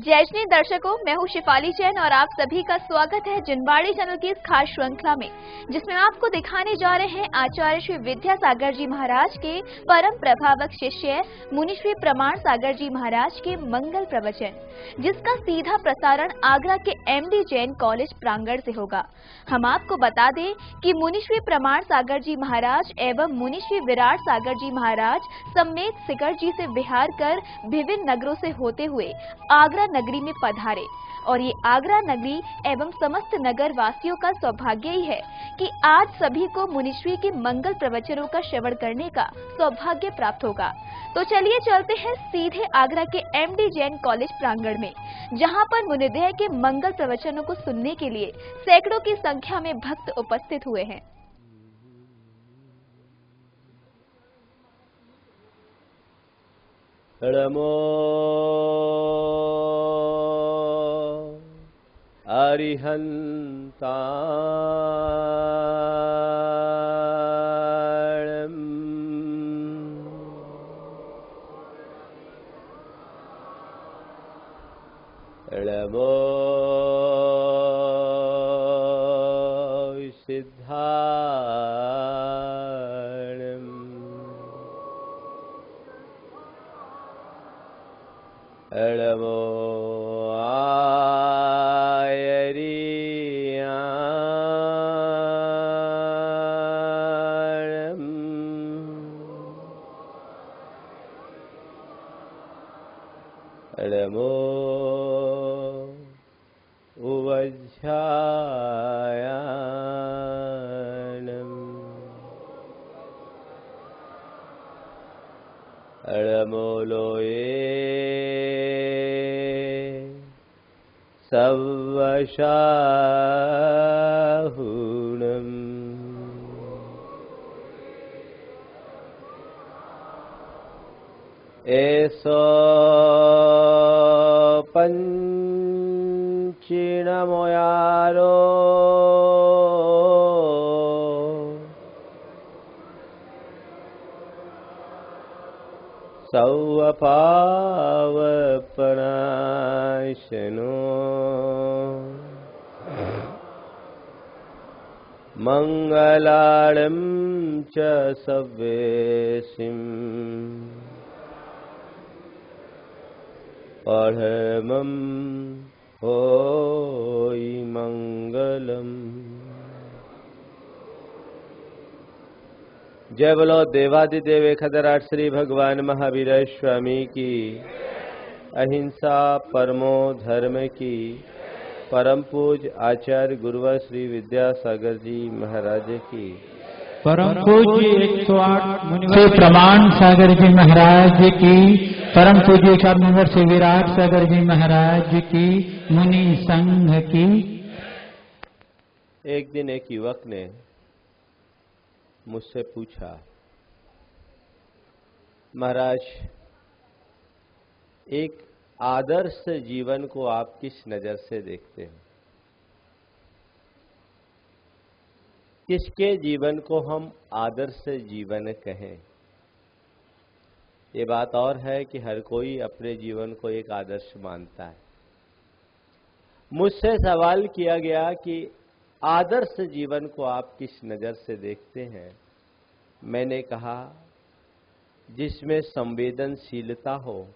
जयजनी दर्शकों, मैं हूं शिफाली जैन और आप सभी का स्वागत है जिनवाड़ी चैनल की इस खास श्रृंखला में, जिसमें आपको दिखाने जा रहे हैं आचार्य श्री विद्यासागर जी महाराज के परम प्रभावक शिष्य मुनि श्री प्रमाण सागर जी महाराज के मंगल प्रवचन, जिसका सीधा प्रसारण आगरा के एमडी जैन कॉलेज प्रांगण से होगा। हम आपको बता दें कि मुनि श्री प्रमाण सागर जी महाराज एवं मुनि श्री विराट सागर जी महाराज समेत सिकर जी से विहार कर विभिन्न नगरों से होते हुए आगरा नगरी में पधारे और ये आगरा नगरी एवं समस्त नगर वासियों का सौभाग्य ही है कि आज सभी को मुनिश्री के मंगल प्रवचनों का श्रवण करने का सौभाग्य प्राप्त होगा। तो चलिए चलते हैं सीधे आगरा के एमडी जैन कॉलेज प्रांगण में, जहां पर मुनिदेह के मंगल प्रवचनों को सुनने के लिए सैकड़ों की संख्या में भक्त उपस्थित हुए हैं। नमो अरिहन्ताणम् नमो सिद्धाणम् नमो नमो उवज्झायाणम् नमो लोये सवशाहुणम् एसो पंचिणमोयारो सौवपावपनाशनो मंगलाणं च सव्येसिम् परमं होई मंगलम। जय बोलो देवादिदेव एकहतराट श्री भगवान महावीर स्वामी की, अहिंसा परमो धर्म की, परम पूज आचार्य गुरुवर श्री विद्यासागर जी महाराज की, परम पूज्य 108 मुनिवर प्रमाण सागर जी महाराज की, परम पूज्य 108 मुनिवर श्री विराट सागर जी महाराज की, मुनि संघ की। एक दिन एक युवक ने मुझसे पूछा, महाराज, एक आदर्श जीवन को आप किस नजर से देखते हैं? किसके जीवन को हम आदर्श जीवन कहें? ये बात और है कि हर कोई अपने जीवन को एक आदर्श मानता है। मुझसे सवाल किया गया कि आदर्श जीवन को आप किस नजर से देखते हैं? मैंने कहा, जिसमें संवेदनशीलता हो,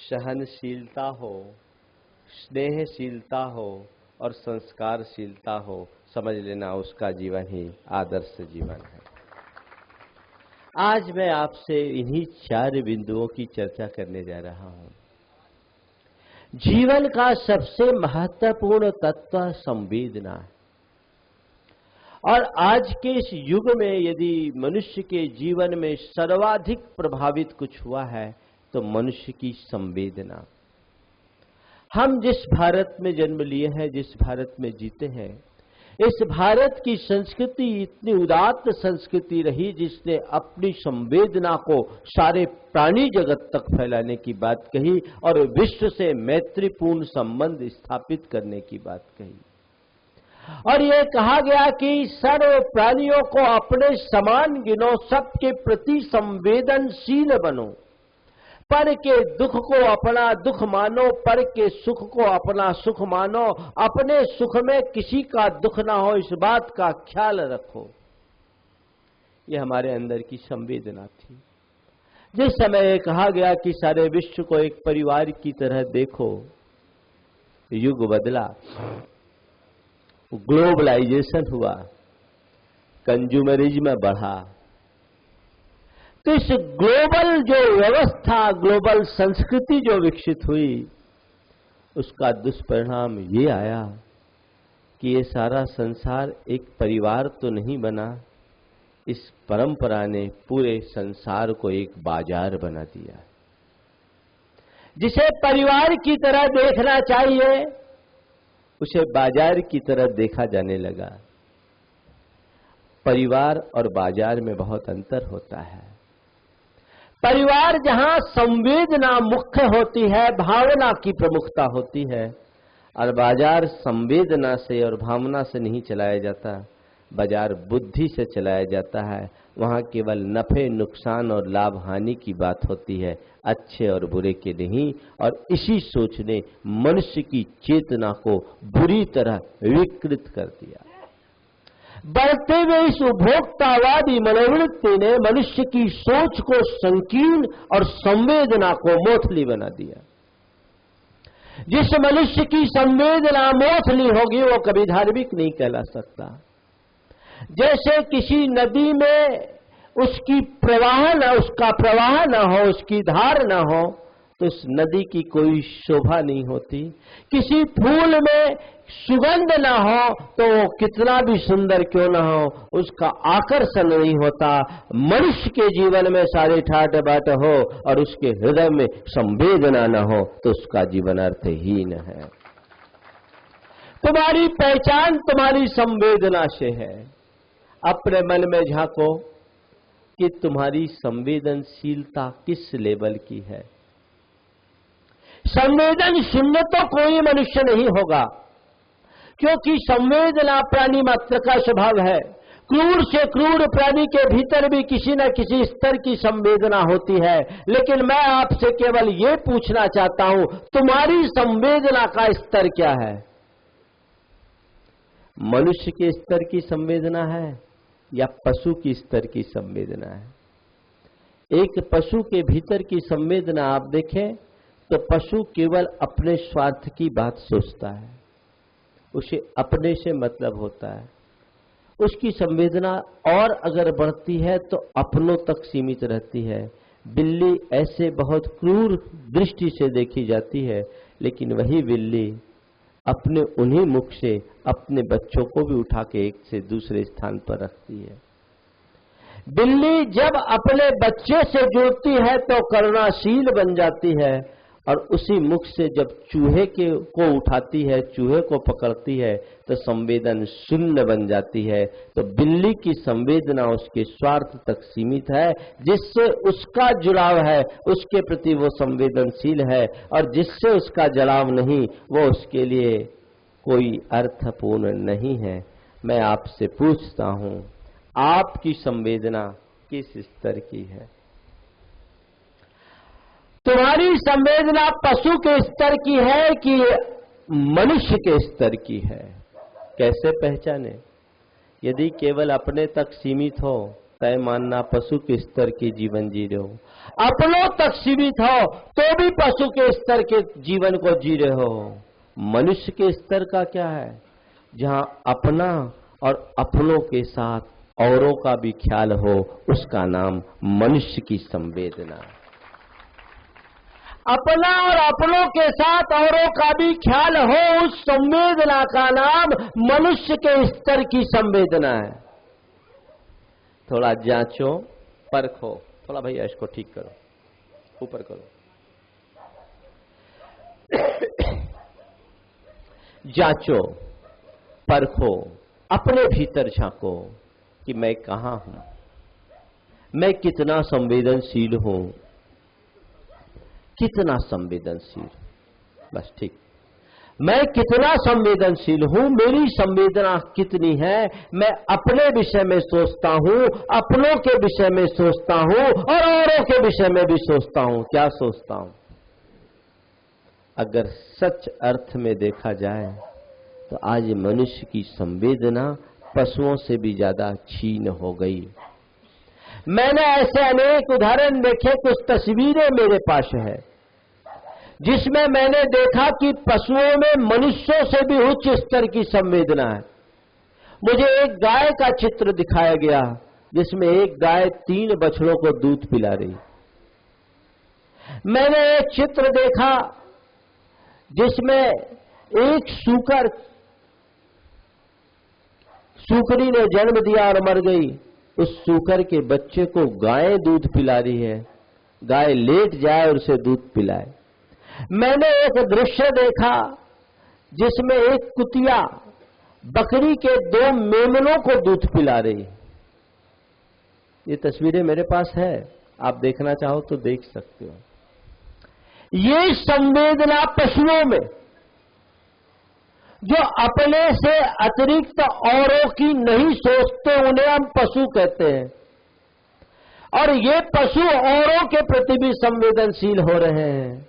सहनशीलता हो, स्नेहशीलता हो और संस्कारशीलता हो, समझ लेना उसका जीवन ही आदर्श जीवन है। आज मैं आपसे इन्हीं 4 बिंदुओं की चर्चा करने जा रहा हूं। जीवन का सबसे महत्वपूर्ण तत्व संवेदना है, और आज के इस युग में यदि मनुष्य के जीवन में सर्वाधिक प्रभावित कुछ हुआ है तो मनुष्य की संवेदना। हम जिस भारत में जन्म लिए हैं, जिस भारत में जीते हैं, इस भारत की संस्कृति इतनी उदात्त संस्कृति रही जिसने अपनी संवेदना को सारे प्राणी जगत तक फैलाने की बात कही और विश्व से मैत्रीपूर्ण संबंध स्थापित करने की बात कही। और ये कहा गया कि सर्व प्राणियों को अपने समान गिनो, सबके प्रति संवेदनशील बनो। पर के दुख को अपना दुख मानो, पर के सुख को अपना सुख मानो, अपने सुख में किसी का दुख ना हो, इस बात का ख्याल रखो। यह हमारे अंदर की संवेदना थी। जिस समय कहा गया कि सारे विश्व को एक परिवार की तरह देखो, युग बदला, ग्लोबलाइजेशन हुआ, कंज्यूमरिज्म बढ़ा, तो इस ग्लोबल जो व्यवस्था, ग्लोबल संस्कृति जो विकसित हुई, उसका दुष्परिणाम ये आया कि ये सारा संसार एक परिवार तो नहीं बना, इस परंपरा ने पूरे संसार को एक बाजार बना दिया। जिसे परिवार की तरह देखना चाहिए, उसे बाजार की तरह देखा जाने लगा। परिवार और बाजार में बहुत अंतर होता है। परिवार जहां संवेदना मुख्य होती है, भावना की प्रमुखता होती है, और बाजार संवेदना से और भावना से नहीं चलाया जाता, बाजार बुद्धि से चलाया जाता है। वहां केवल नफे नुकसान और लाभ हानि की बात होती है, अच्छे और बुरे के नहीं। और इसी सोच ने मनुष्य की चेतना को बुरी तरह विकृत कर दिया। बढ़ते हुए इस उपभोक्तावादी मनोवृत्ति ने मनुष्य की सोच को संकीर्ण और संवेदना को मोथली बना दिया। जिस मनुष्य की संवेदना मोथली होगी, वो कभी धार्मिक नहीं कहला सकता। जैसे किसी नदी में उसका प्रवाह न हो, उसकी धार न हो, तो उस नदी की कोई शोभा नहीं होती। किसी फूल में सुगंध न हो, तो वो कितना भी सुंदर क्यों न हो, उसका आकर्षण नहीं होता। मनुष्य के जीवन में सारे ठाट बाट हो और उसके हृदय में संवेदना न हो, तो उसका जीवन अर्थहीन है। तुम्हारी पहचान तुम्हारी संवेदना से है। अपने मन में झांको कि तुम्हारी संवेदनशीलता किस लेवल की है। संवेदन शून्य तो कोई मनुष्य नहीं होगा, क्योंकि संवेदना प्राणी मात्र का स्वभाव है। क्रूर से क्रूर प्राणी के भीतर भी किसी न किसी स्तर की संवेदना होती है। लेकिन मैं आपसे केवल ये पूछना चाहता हूं, तुम्हारी संवेदना का स्तर क्या है? मनुष्य के स्तर की संवेदना है या पशु की स्तर की संवेदना है? एक पशु के भीतर की संवेदना आप देखें तो पशु केवल अपने स्वार्थ की बात सोचता है, उसे अपने से मतलब होता है। उसकी संवेदना और अगर बढ़ती है तो अपनों तक सीमित रहती है। बिल्ली ऐसे बहुत क्रूर दृष्टि से देखी जाती है, लेकिन वही बिल्ली अपने उन्हीं मुख से अपने बच्चों को भी उठा के एक से दूसरे स्थान पर रखती है। बिल्ली जब अपने बच्चे से जुड़ती है तो करुणाशील बन जाती है, और उसी मुख से जब चूहे को उठाती है, चूहे को पकड़ती है, तो संवेदन शून्य बन जाती है। तो बिल्ली की संवेदना उसके स्वार्थ तक सीमित है। जिससे उसका जुड़ाव है उसके प्रति वो संवेदनशील है, और जिससे उसका जुड़ाव नहीं वो उसके लिए कोई अर्थपूर्ण नहीं है। मैं आपसे पूछता हूं, आपकी संवेदना किस स्तर की है? तुम्हारी संवेदना पशु के स्तर की है कि मनुष्य के स्तर की है? कैसे पहचाने? यदि केवल अपने तक सीमित हो, तय मानना पशु के स्तर के जीवन जी रहे हो। अपनों तक सीमित हो तो भी पशु के स्तर के जीवन को जी रहे हो। मनुष्य के स्तर का क्या है? जहां अपना और अपनों के साथ औरों का भी ख्याल हो, उसका नाम मनुष्य की संवेदना। अपना और अपनों के साथ औरों का भी ख्याल हो, उस संवेदना का नाम मनुष्य के स्तर की संवेदना है। थोड़ा जांचो, परखो। थोड़ा भैया इसको ठीक करो, ऊपर करो। जांचो, परखो, अपने भीतर झांको कि मैं कहां हूं, मैं कितना संवेदनशील हूं, कितना संवेदनशील। बस ठीक। मैं कितना संवेदनशील हूं, मेरी संवेदना कितनी है, मैं अपने विषय में सोचता हूं, अपनों के विषय में सोचता हूं और औरों के विषय में भी सोचता हूं। क्या सोचता हूं? अगर सच अर्थ में देखा जाए तो आज मनुष्य की संवेदना पशुओं से भी ज्यादा क्षीण हो गई। मैंने ऐसे अनेक उदाहरण देखे, कुछ तस्वीरें मेरे पास है जिसमें मैंने देखा कि पशुओं में मनुष्यों से भी उच्च स्तर की संवेदना है। मुझे एक गाय का चित्र दिखाया गया जिसमें एक गाय 3 बछड़ों को दूध पिला रही। मैंने एक चित्र देखा जिसमें एक सूकरी ने जन्म दिया और मर गई। उस सूकर के बच्चे को गाय दूध पिला रही है, गाय लेट जाए और उसे दूध पिलाए। मैंने एक दृश्य देखा जिसमें एक कुतिया बकरी के 2 मेमनों को दूध पिला रही है। ये तस्वीरें मेरे पास है, आप देखना चाहो तो देख सकते हो। ये संवेदना पशुओं में, जो अपने से अतिरिक्त औरों की नहीं सोचते, उन्हें हम पशु कहते हैं। और ये पशु औरों के प्रति भी संवेदनशील हो रहे हैं।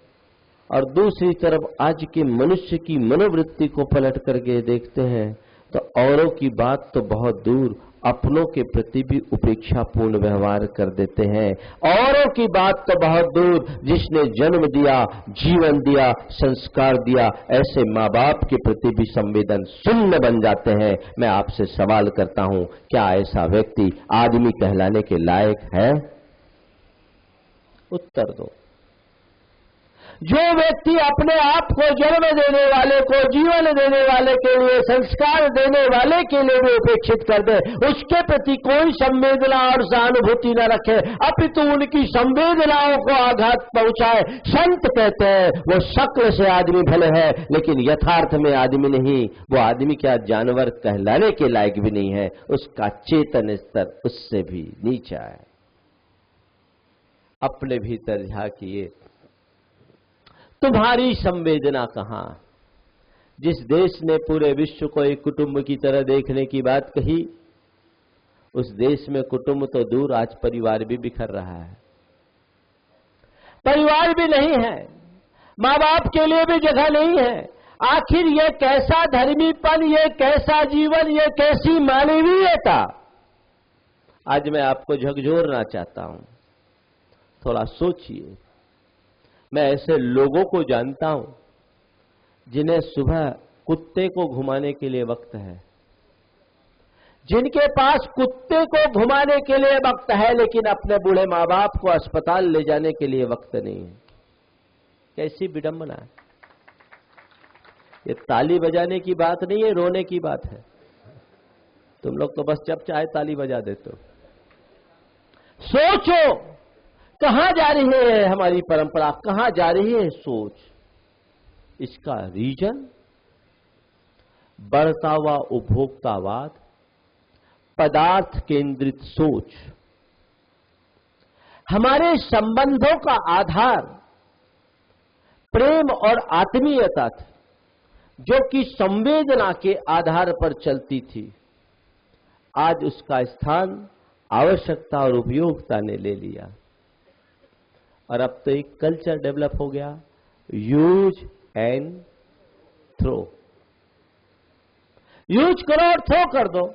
और दूसरी तरफ आज के मनुष्य की मनोवृत्ति को पलट करके देखते हैं तो औरों की बात तो बहुत दूर, अपनों के प्रति भी उपेक्षापूर्ण व्यवहार कर देते हैं। औरों की बात तो बहुत दूर, जिसने जन्म दिया, जीवन दिया, संस्कार दिया, ऐसे माँ बाप के प्रति भी संवेदन शून्य बन जाते हैं। मैं आपसे सवाल करता हूं, क्या ऐसा व्यक्ति आदमी कहलाने के लायक है? उत्तर दो। जो व्यक्ति अपने आप को जन्म देने वाले को, जीवन देने वाले के लिए, संस्कार देने वाले के लिए भी उपेक्षित कर दे, उसके प्रति कोई संवेदना और सहानुभूति न रखे, अपितु उनकी संवेदनाओं को आघात पहुंचाए, संत कहते हैं वो शक्ल से आदमी भले है लेकिन यथार्थ में आदमी नहीं। वो आदमी क्या जानवर कहलाने के लायक भी नहीं है, उसका चेतन स्तर उससे भी नीचा है। अपने भीतर झांकिए, तुम्हारी संवेदना कहां? जिस देश ने पूरे विश्व को एक कुटुंब की तरह देखने की बात कही, उस देश में कुटुंब तो दूर, आज परिवार भी बिखर रहा है। परिवार भी नहीं है, माँ बाप के लिए भी जगह नहीं है। आखिर ये कैसा धर्मीपन, ये कैसा जीवन, ये कैसी मानवीयता? आज मैं आपको झकझोरना चाहता हूं, थोड़ा सोचिए। मैं ऐसे लोगों को जानता हूं जिन्हें सुबह कुत्ते को घुमाने के लिए वक्त है, जिनके पास कुत्ते को घुमाने के लिए वक्त है लेकिन अपने बूढ़े माँ बाप को अस्पताल ले जाने के लिए वक्त नहीं है। कैसी विडंबना है! ये ताली बजाने की बात नहीं है, रोने की बात है। तुम लोग तो बस जब चाहे ताली बजा देते हो। सोचो, कहां जा रही है हमारी परंपरा, कहां जा रही है सोच? इसका रीजन बढ़ता हुआ उपभोक्तावाद, पदार्थ केंद्रित सोच। हमारे संबंधों का आधार प्रेम और आत्मीयता थी, जो कि संवेदना के आधार पर चलती थी। आज उसका स्थान आवश्यकता और उपयोगिता ने ले लिया। और अब तो एक कल्चर डेवलप हो गया, यूज एंड थ्रो। यूज करो और थ्रो कर दो।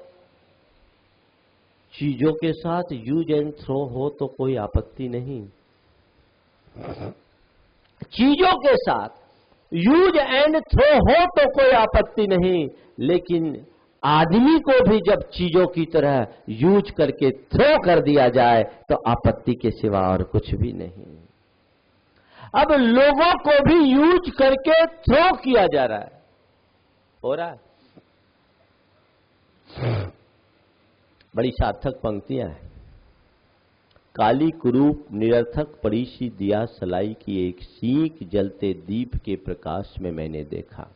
चीजों के साथ यूज एंड थ्रो हो तो कोई आपत्ति नहीं। चीजों के साथ यूज एंड थ्रो हो तो कोई आपत्ति नहीं, लेकिन आदमी को भी जब चीजों की तरह यूज करके थ्रो कर दिया जाए तो आपत्ति के सिवा और कुछ भी नहीं। अब लोगों को भी यूज करके थ्रो किया जा रहा है, हो रहा है। बड़ी सार्थक पंक्तियां हैं। काली कुरूप निरर्थक पड़ी सी दिया सलाई की एक सीख जलते दीप के प्रकाश में मैंने देखा।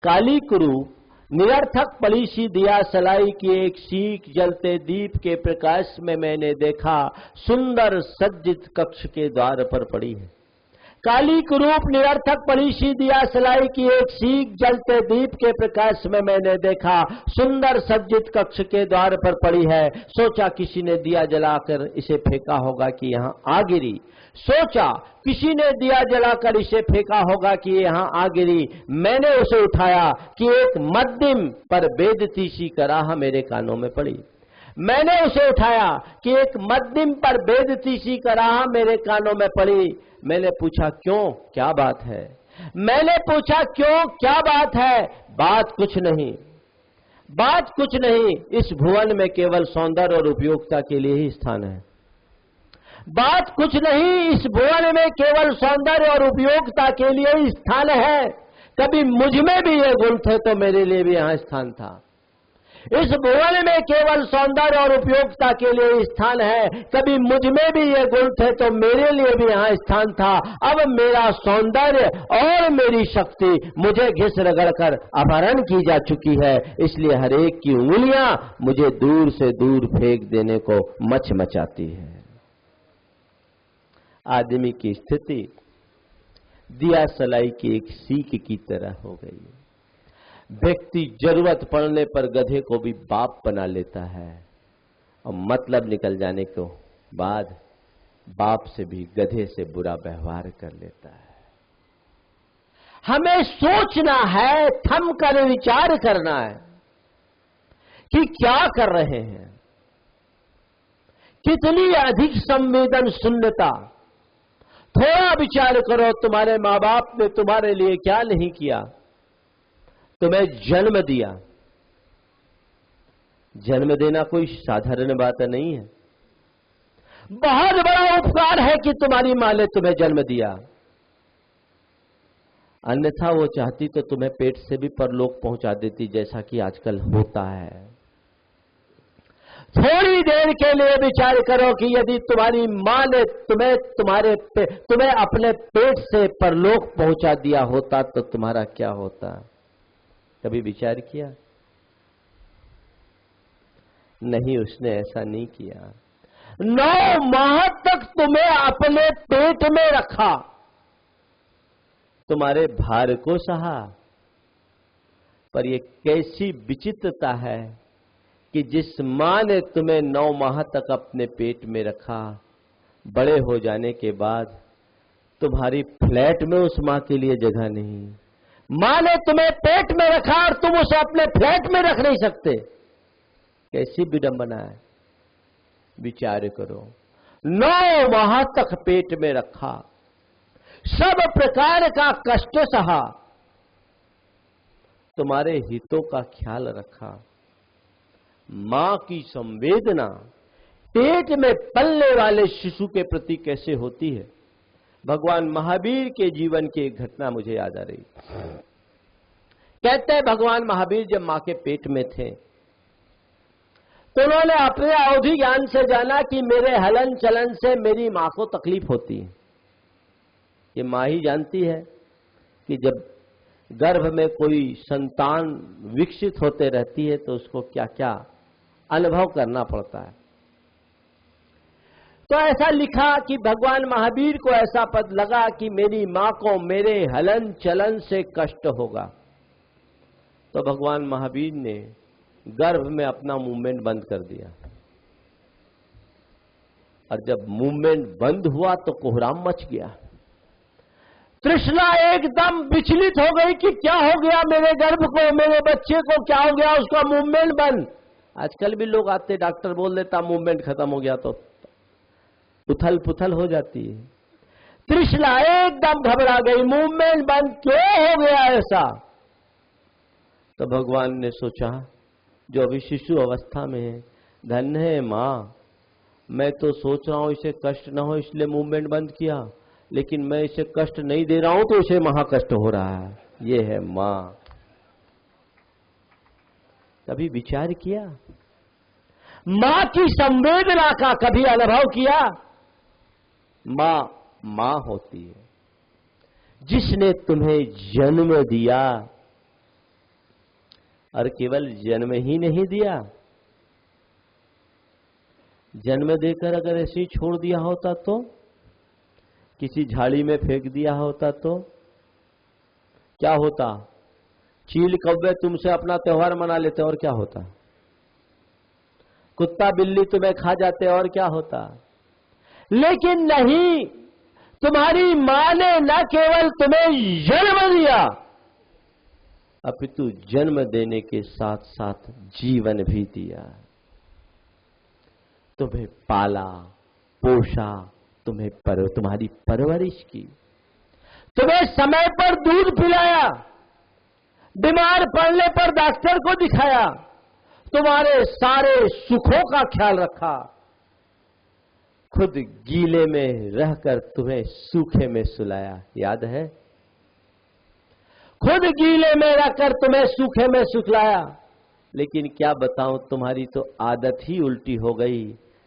काली कुरूप निरर्थक पड़ी सी दिया सलाई की एक सीख जलते दीप के प्रकाश में मैंने देखा। सुंदर सज्जित कक्ष के द्वार पर पड़ी है, काली कुरूप निरर्थक पड़ी सी दिया सलाई की एक सीख जलते दीप के प्रकाश में मैंने देखा। सुंदर सज्जित कक्ष के द्वार पर पड़ी है। सोचा किसी ने दिया जलाकर इसे फेंका होगा कि यहाँ आ गिरी। सोचा किसी ने दिया जलाकर इसे फेंका होगा कि यहाँ आ गिरी। मैंने उसे उठाया कि एक मध्यम पर बेदती सी कराह मेरे कानों में पड़ी। मैंने उसे उठाया कि एक मध्यम पर बेदती सी कराह मेरे कानों में पड़ी। मैंने पूछा क्यों, क्या बात है? मैंने पूछा क्यों, क्या बात है? बात कुछ नहीं, बात कुछ नहीं। इस भुवन में केवल सौंदर्य और उपयोगिता के लिए ही स्थान है। बात कुछ नहीं, इस भुवन में केवल सौंदर्य और उपयोगिता के लिए ही स्थान है। कभी मुझ में भी ये गुण थे तो मेरे लिए भी यहाँ स्थान था। इस भुवन में केवल सौंदर्य और उपयोगिता के लिए ही स्थान है। कभी मुझ में भी ये गुण थे तो मेरे लिए भी यहाँ स्थान था। अब मेरा सौंदर्य और मेरी शक्ति मुझे घिस रगड़ कर अपहरण की जा चुकी है। इसलिए हर एक की उंगलियां मुझे दूर से दूर फेंक देने को मचाती है। आदमी की स्थिति दिया सलाई की एक सीख की तरह हो गई। व्यक्ति जरूरत पड़ने पर गधे को भी बाप बना लेता है और मतलब निकल जाने के बाद बाप से भी गधे से बुरा व्यवहार कर लेता है। हमें सोचना है, थम कर विचार करना है कि क्या कर रहे हैं। कितनी अधिक संवेदन शून्यता। थोड़ा विचार करो, तुम्हारे मां बाप ने तुम्हारे लिए क्या नहीं किया। तुम्हें जन्म दिया। जन्म देना कोई साधारण बात नहीं है। बहुत बड़ा उपकार है कि तुम्हारी मां ने तुम्हें जन्म दिया। अन्यथा वो चाहती तो तुम्हें पेट से भी परलोक पहुंचा देती, जैसा कि आजकल होता है। थोड़ी देर के लिए विचार करो कि यदि तुम्हारी मां ने तुम्हें अपने पेट से परलोक पहुंचा दिया होता तो तुम्हारा क्या होता। कभी विचार किया? नहीं, उसने ऐसा नहीं किया। 9 माह तक तुम्हें अपने पेट में रखा, तुम्हारे भार को सहा। पर यह कैसी विचित्रता है कि जिस मां ने तुम्हें 9 माह तक अपने पेट में रखा, बड़े हो जाने के बाद तुम्हारी फ्लैट में उस मां के लिए जगह नहीं। मां ने तुम्हें पेट में रखा और तुम उसे अपने फ्लैट में रख नहीं सकते। कैसी विडंबना है। विचार करो, 9 माह तक पेट में रखा, सब प्रकार का कष्ट सहा, तुम्हारे हितों का ख्याल रखा। मां की संवेदना पेट में पलने वाले शिशु के प्रति कैसे होती है। भगवान महावीर के जीवन की एक घटना मुझे याद आ रही। कहते हैं भगवान महावीर जब मां के पेट में थे तो उन्होंने अपने अवधि ज्ञान से जाना कि मेरे हलन चलन से मेरी मां को तकलीफ होती है। ये मां ही जानती है कि जब गर्भ में कोई संतान विकसित होते रहती है तो उसको क्या क्या अनुभव करना पड़ता है। तो ऐसा लिखा कि भगवान महावीर को ऐसा पद लगा कि मेरी मां को मेरे हलन चलन से कष्ट होगा। तो भगवान महावीर ने गर्भ में अपना मूवमेंट बंद कर दिया और जब मूवमेंट बंद हुआ तो कोहराम मच गया। तृष्णा एकदम विचलित हो गई कि क्या हो गया मेरे गर्भ को, मेरे बच्चे को क्या हो गया, उसका मूवमेंट बंद। आजकल भी लोग आते, डॉक्टर बोल देता मूवमेंट खत्म हो गया तो उथल पुथल हो जाती है। तृष्णा एकदम घबरा गई, मूवमेंट बंद क्यों हो गया ऐसा। तो भगवान ने सोचा जो अभी शिशु अवस्था में है, धन्य है मां, मैं तो सोच रहा हूं इसे कष्ट न हो इसलिए मूवमेंट बंद किया, लेकिन मैं इसे कष्ट नहीं दे रहा हूं तो इसे महाकष्ट हो रहा है। ये है मां। कभी विचार किया? मां की संवेदना का कभी अनुभव किया? मां मां होती है जिसने तुम्हें जन्म दिया और केवल जन्म ही नहीं दिया, जन्म देकर अगर ऐसे ही छोड़ दिया होता तो किसी झाड़ी में फेंक दिया होता तो क्या होता? चील कौवे तुमसे अपना त्योहार मना लेते और क्या होता? कुत्ता बिल्ली तुम्हें खा जाते और क्या होता? लेकिन नहीं, तुम्हारी मां ने न केवल तुम्हें जन्म दिया, अपितु जन्म देने के साथ साथ जीवन भी दिया। तुम्हें पाला पोषा, तुम्हारी परवरिश की, तुम्हें समय पर दूध पिलाया, बीमार पड़ने पर डॉक्टर को दिखाया, तुम्हारे सारे सुखों का ख्याल रखा, खुद गीले में रहकर तुम्हें सूखे में सुलाया। याद है? खुद गीले में रहकर तुम्हें सूखे में सुलाया। लेकिन क्या बताऊं, तुम्हारी तो आदत ही उल्टी हो गई।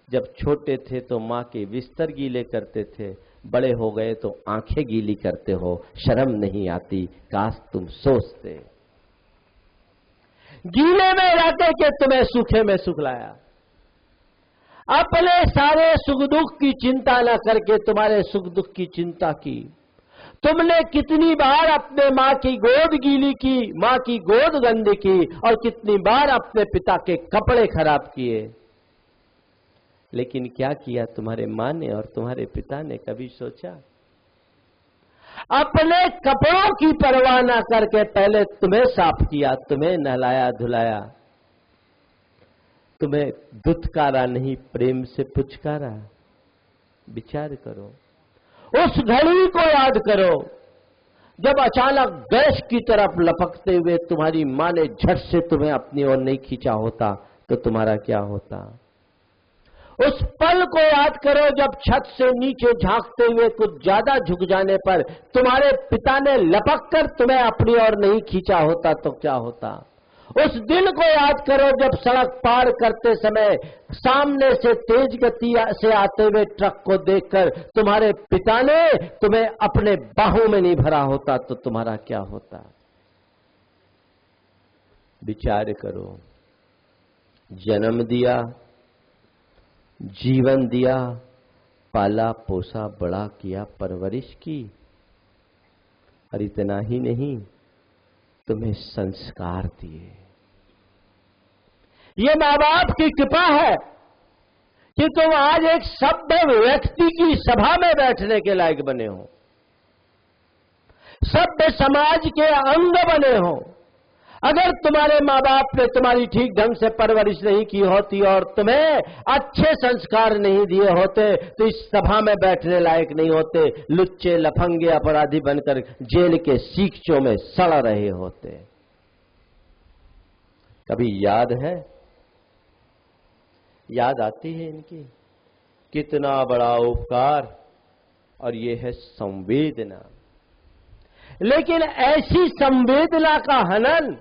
जब छोटे थे तो मां के बिस्तर गीले करते थे, बड़े हो गए तो आंखें गीली करते हो। शर्म नहीं आती? काश तुम सोचते। गीले में रहते कि तुम्हें सूखे में सुखलाया। अपने सारे सुख दुख की चिंता न करके तुम्हारे सुख दुख की चिंता की। तुमने कितनी बार अपने मां की गोद गीली की, मां की गोद गंदी की, और कितनी बार अपने पिता के कपड़े खराब किए। लेकिन क्या किया तुम्हारे मां ने और तुम्हारे पिता ने? कभी सोचा? अपने कपड़ों की परवाह ना करके पहले तुम्हें साफ किया, तुम्हें नहलाया धुलाया, तुम्हें दुत्कारा नहीं प्रेम से पुचकारा। विचार करो, उस घड़ी को याद करो जब अचानक गैस की तरफ लपकते हुए तुम्हारी मां ने झट से तुम्हें अपनी ओर नहीं खींचा होता तो तुम्हारा क्या होता? उस पल को याद करो जब छत से नीचे झांकते हुए कुछ ज्यादा झुक जाने पर तुम्हारे पिता ने लपक कर तुम्हें अपनी ओर नहीं खींचा होता तो क्या होता? उस दिन को याद करो जब सड़क पार करते समय सामने से तेज गति से आते हुए ट्रक को देखकर तुम्हारे पिता ने तुम्हें अपने बाहों में नहीं भरा होता तो तुम्हारा क्या होता? विचार करो। जन्म दिया, जीवन दिया, पाला पोसा बड़ा किया, परवरिश की, और इतना ही नहीं तुम्हें संस्कार दिए। ये मां बाप की कृपा है कि तुम आज एक सभ्य व्यक्ति की सभा में बैठने के लायक बने हो, सभ्य समाज के अंग बने हो। अगर तुम्हारे मां बाप ने तुम्हारी ठीक ढंग से परवरिश नहीं की होती और तुम्हें अच्छे संस्कार नहीं दिए होते तो इस सभा में बैठने लायक नहीं होते, लुच्चे लफंगे अपराधी बनकर जेल के सीखचों में सड़ रहे होते। कभी याद है? याद आती है इनकी? कितना बड़ा उपकार, और ये है संवेदना। लेकिन ऐसी संवेदना का हनन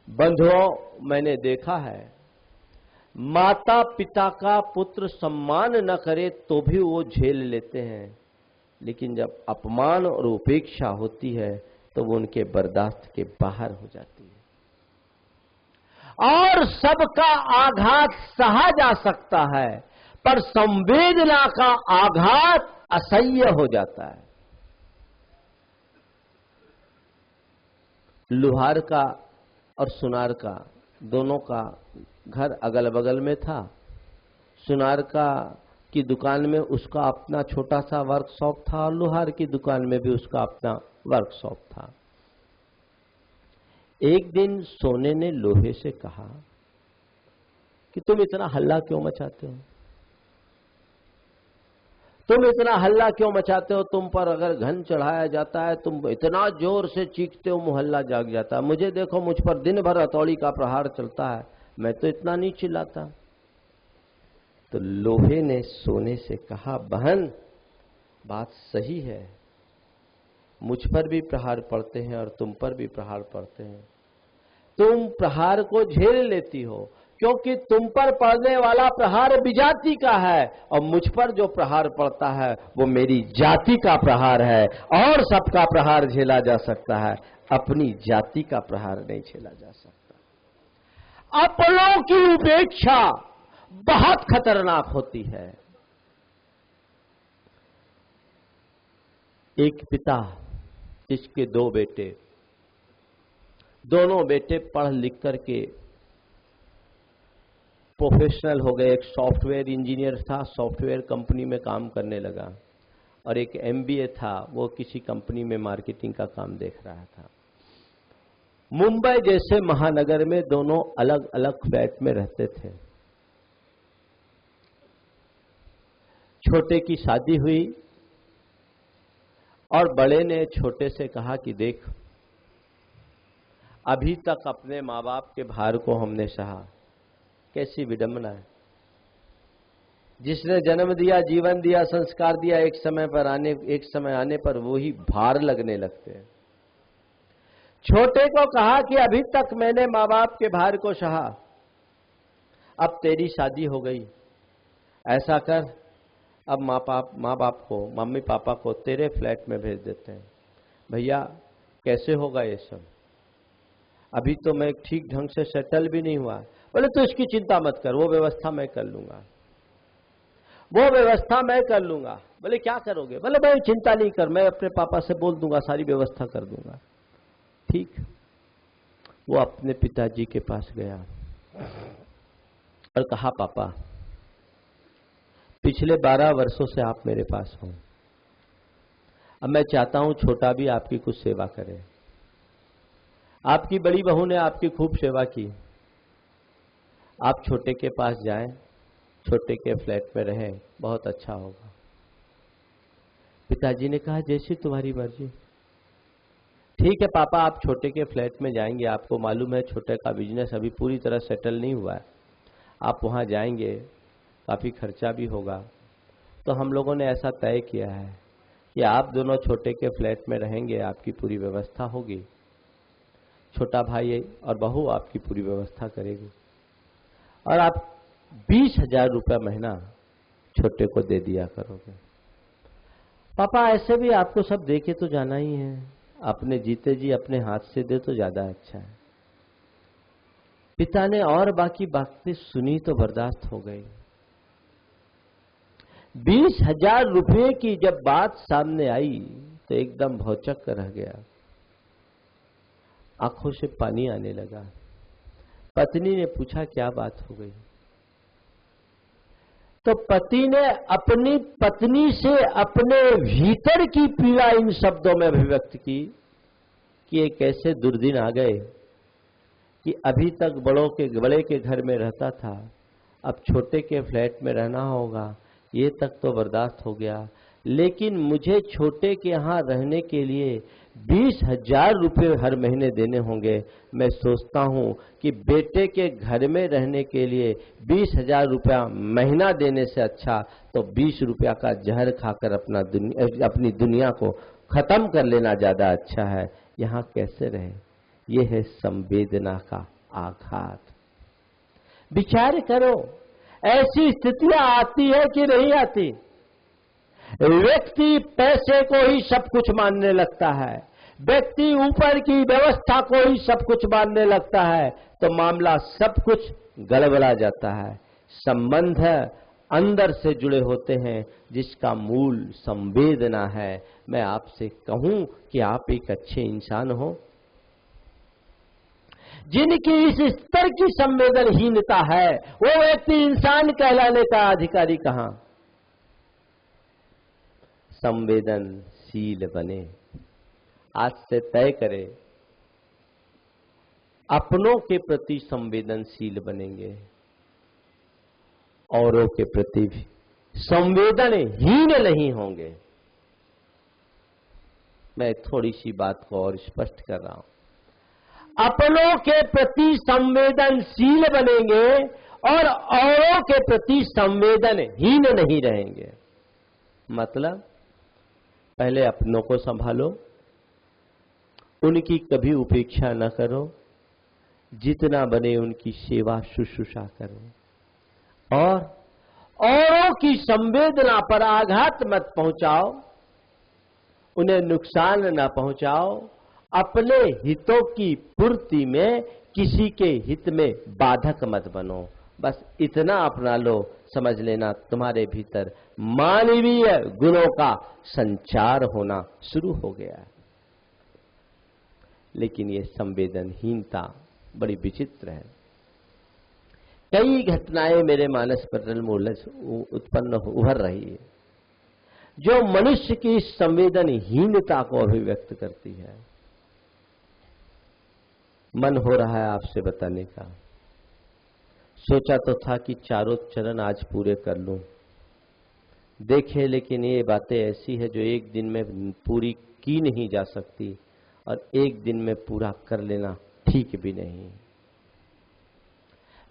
बंधुओं मैंने देखा है। माता पिता का पुत्र सम्मान न करे तो भी वो झेल लेते हैं, लेकिन जब अपमान और उपेक्षा होती है तो वो उनके बर्दाश्त के बाहर हो जाती है। और सबका आघात सहा जा सकता है, पर संवेदना का आघात असह्य हो जाता है। लुहार का और सुनार का दोनों का घर अगल बगल में था। सुनार का की दुकान में उसका अपना छोटा सा वर्कशॉप था और लुहार की दुकान में भी उसका अपना वर्कशॉप था। एक दिन सोने ने लोहे से कहा कि तुम इतना हल्ला क्यों मचाते हो? तुम इतना हल्ला क्यों मचाते हो? तुम पर अगर घन चढ़ाया जाता है, तुम इतना जोर से चीखते हो, मोहल्ला जाग जाता है। मुझे देखो, मुझ पर दिन भर हथौड़ी का प्रहार चलता है, मैं तो इतना नहीं चिल्लाता। तो लोहे ने सोने से कहा, बहन बात सही है, मुझ पर भी प्रहार पड़ते हैं और तुम पर भी प्रहार पड़ते हैं। तुम प्रहार को झेल लेती हो क्योंकि तुम पर पड़ने वाला प्रहार विजाति का है, और मुझ पर जो प्रहार पड़ता है वो मेरी जाति का प्रहार है। और सबका प्रहार झेला जा सकता है, अपनी जाति का प्रहार नहीं झेला जा सकता। अपनों की उपेक्षा बहुत खतरनाक होती है। एक पिता जिसके 2 बेटे, दोनों बेटे पढ़ लिख करके प्रोफेशनल हो गए। एक सॉफ्टवेयर इंजीनियर था, सॉफ्टवेयर कंपनी में काम करने लगा, और एक MBA था, वो किसी कंपनी में मार्केटिंग का काम देख रहा था। मुंबई जैसे महानगर में दोनों अलग अलग फ्लैट में रहते थे। छोटे की शादी हुई और बड़े ने छोटे से कहा कि देख, अभी तक अपने माँ बाप के भार को हमने सहा, कैसी विडंबना है। जिसने जन्म दिया, जीवन दिया, संस्कार दिया, एक समय आने पर वही भार लगने लगते हैं। छोटे को कहा कि अभी तक मैंने माँ बाप के भार को सहा, अब तेरी शादी हो गई, ऐसा कर, अब माँ बाप को, मम्मी पापा को तेरे फ्लैट में भेज देते हैं। भैया कैसे होगा ये सब, अभी तो मैं ठीक ढंग से सेटल भी नहीं हुआ। बोले तो इसकी चिंता मत कर, वो व्यवस्था मैं कर लूंगा, वो व्यवस्था मैं कर लूंगा। बोले क्या करोगे? बोले भाई चिंता नहीं कर, मैं अपने पापा से बोल दूंगा, सारी व्यवस्था कर दूंगा। ठीक, वो अपने पिताजी के पास गया और कहा, पापा पिछले 12 वर्षों से आप मेरे पास हो, अब मैं चाहता हूं छोटा भी आपकी कुछ सेवा करे। आपकी बड़ी बहू ने आपकी खूब सेवा की, आप छोटे के पास जाएं, छोटे के फ्लैट में रहें, बहुत अच्छा होगा। पिताजी ने कहा, जैसी तुम्हारी मर्जी। ठीक है पापा, आप छोटे के फ्लैट में जाएंगे, आपको मालूम है छोटे का बिजनेस अभी पूरी तरह सेटल नहीं हुआ है, आप वहां जाएंगे, काफी खर्चा भी होगा। तो हम लोगों ने ऐसा तय किया है कि आप दोनों छोटे के फ्लैट में रहेंगे, आपकी पूरी व्यवस्था होगी, छोटा भाई और बहू आपकी पूरी व्यवस्था करेगी, और आप 20,000 रुपया महीना छोटे को दे दिया करोगे। पापा ऐसे भी आपको सब दे के तो जाना ही है, अपने जीते जी अपने हाथ से दे तो ज्यादा अच्छा है। पिता ने और बाकी बातें सुनी तो बर्दाश्त हो गई। 20,000 रुपये की जब बात सामने आई तो एकदम भौचक्क रह गया, आंखों से पानी आने लगा। पत्नी ने पूछा, क्या बात हो गई? तो पति ने अपनी पत्नी से अपने भीतर की पीड़ा इन शब्दों में अभिव्यक्त की कि ये कैसे दुर्दिन आ गए कि अभी तक बड़े के घर में रहता था, अब छोटे के फ्लैट में रहना होगा, ये तक तो बर्दाश्त हो गया, लेकिन मुझे छोटे के यहाँ रहने के लिए 20,000 रुपये हर महीने देने होंगे। मैं सोचता हूँ कि बेटे के घर में रहने के लिए 20,000 रुपया महीना देने से अच्छा तो 20 रुपया का जहर खाकर अपनी दुनिया को खत्म कर लेना ज्यादा अच्छा है। यहाँ कैसे रहे? ये है संवेदना का आघात। विचार करो, ऐसी स्थितियां आती है कि नहीं आती? व्यक्ति पैसे को ही सब कुछ मानने लगता है, व्यक्ति ऊपर की व्यवस्था को ही सब कुछ मानने लगता है, तो मामला सब कुछ गड़बड़ा जाता है। संबंध अंदर से जुड़े होते हैं जिसका मूल संवेदना है। मैं आपसे कहूं कि आप एक अच्छे इंसान हो। जिनकी इस स्तर की संवेदनहीनता है वो व्यक्ति इंसान कहलाने का अधिकारी कहां? संवेदनशील बने। आज से तय करें, अपनों के प्रति संवेदनशील बनेंगे, औरों के प्रति भी संवेदनहीन नहीं होंगे। मैं थोड़ी सी बात को और स्पष्ट कर रहा हूं। अपनों के प्रति संवेदनशील बनेंगे और औरों के प्रति संवेदनहीन नहीं रहेंगे। मतलब पहले अपनों को संभालो, उनकी कभी उपेक्षा न करो, जितना बने उनकी सेवा शुश्रूषा करो, और औरों की संवेदना पर आघात मत पहुंचाओ, उन्हें नुकसान न पहुंचाओ। अपने हितों की पूर्ति में किसी के हित में बाधक मत बनो। बस इतना अपना लो, समझ लेना तुम्हारे भीतर मानवीय गुणों का संचार होना शुरू हो गया है। लेकिन ये संवेदनहीनता बड़ी विचित्र है। कई घटनाएं मेरे मानस पटल में उत्पन्न उभर रही है जो मनुष्य की संवेदनहीनता को अभिव्यक्त करती है। मन हो रहा है आपसे बताने का, सोचा तो था कि चारों चरण आज पूरे कर लूं, देखे लेकिन ये बातें ऐसी है जो एक दिन में पूरी की नहीं जा सकती और एक दिन में पूरा कर लेना ठीक भी नहीं।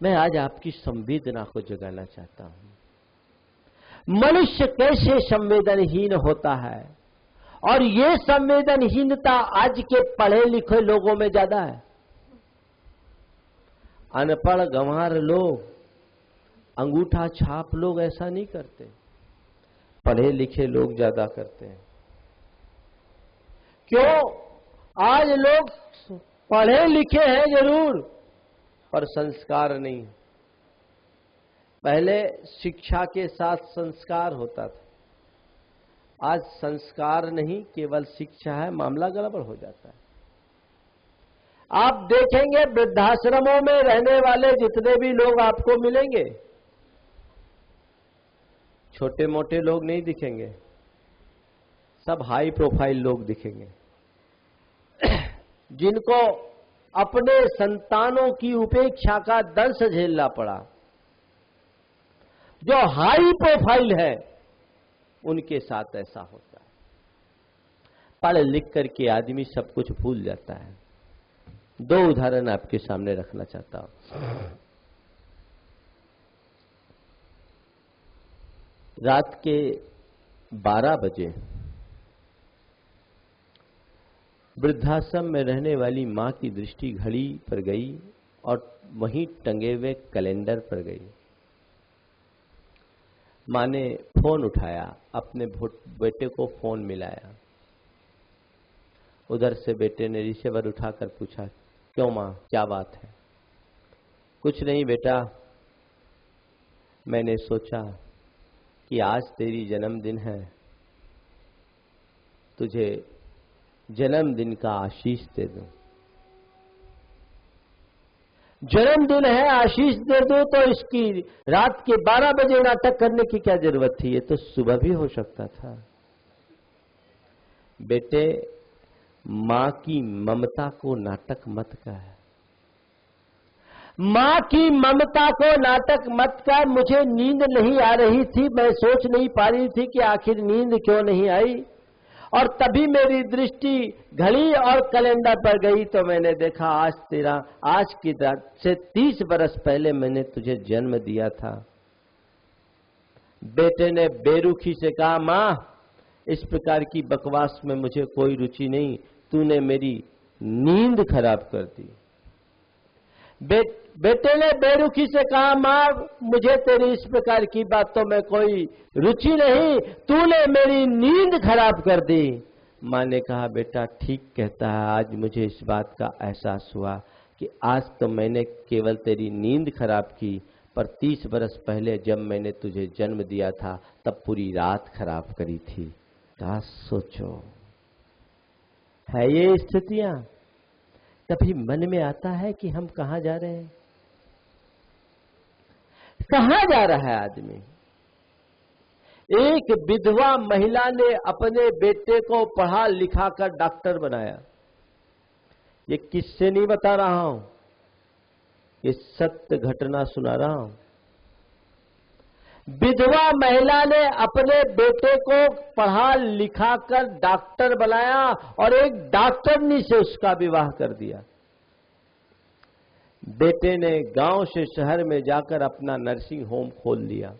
मैं आज आपकी संवेदना को जगाना चाहता हूं। मनुष्य कैसे संवेदनहीन होता है, और ये संवेदनहीनता आज के पढ़े लिखे लोगों में ज्यादा है। अनपढ़ गंवार लोग, अंगूठा छाप लोग ऐसा नहीं करते, पढ़े लिखे लोग ज्यादा करते हैं। क्यों? आज लोग पढ़े लिखे हैं जरूर, पर संस्कार नहीं। पहले शिक्षा के साथ संस्कार होता था, आज संस्कार नहीं केवल शिक्षा है, मामला गड़बड़ हो जाता है। आप देखेंगे वृद्धाश्रमों में रहने वाले जितने भी लोग आपको मिलेंगे, छोटे मोटे लोग नहीं दिखेंगे, सब हाई प्रोफाइल लोग दिखेंगे जिनको अपने संतानों की उपेक्षा का दंश झेलना पड़ा। जो हाई प्रोफाइल है उनके साथ ऐसा होता है। पढ़ लिख करके आदमी सब कुछ भूल जाता है। दो उदाहरण आपके सामने रखना चाहता हूं। रात के 12 बजे वृद्धाश्रम में रहने वाली मां की दृष्टि घड़ी पर गई और वहीं टंगे हुए कैलेंडर पर गई। मां ने फोन उठाया, अपने बेटे को फोन मिलाया। उधर से बेटे ने रिसीवर उठाकर पूछा, क्यों मां, क्या बात है? कुछ नहीं बेटा, मैंने सोचा कि आज तेरी जन्मदिन है, तुझे जन्मदिन का आशीष दे दूं। जन्मदिन है, आशीष दे दो, तो इसकी रात के 12 बजे नाटक करने की क्या जरूरत थी? ये तो सुबह भी हो सकता था। बेटे, मां की ममता को नाटक मत कर, मां की ममता को नाटक मत कर। मुझे नींद नहीं आ रही थी, मैं सोच नहीं पा रही थी कि आखिर नींद क्यों नहीं आई, और तभी मेरी दृष्टि घड़ी और कैलेंडर पर गई तो मैंने देखा आज की रात से 30 बरस पहले मैंने तुझे जन्म दिया था। बेटे ने बेरुखी से कहा, मां, इस प्रकार की बकवास में मुझे कोई रुचि नहीं, तूने मेरी नींद खराब कर दी। बेटे ने बेरुखी से कहा, मां, मुझे तेरी इस प्रकार की बातों में कोई रुचि नहीं, तूने मेरी नींद खराब कर दी। मां ने कहा, बेटा ठीक कहता है, आज मुझे इस बात का एहसास हुआ कि आज तो मैंने केवल तेरी नींद खराब की, पर 30 बरस पहले जब मैंने तुझे जन्म दिया था तब पूरी रात खराब करी थी। क्या सोचो, है ये स्थितियां? कभी मन में आता है कि हम कहां जा रहे हैं? कहां जा रहा है आदमी? एक विधवा महिला ने अपने बेटे को पढ़ा लिखा कर डॉक्टर बनाया। ये किससे नहीं बता रहा हूं, ये सत्य घटना सुना रहा हूं। विधवा महिला ने अपने बेटे को पढ़ा लिखा कर डॉक्टर बनाया और एक डॉक्टरनी से उसका विवाह कर दिया। बेटे ने गांव से शहर में जाकर अपना नर्सिंग होम खोल लिया।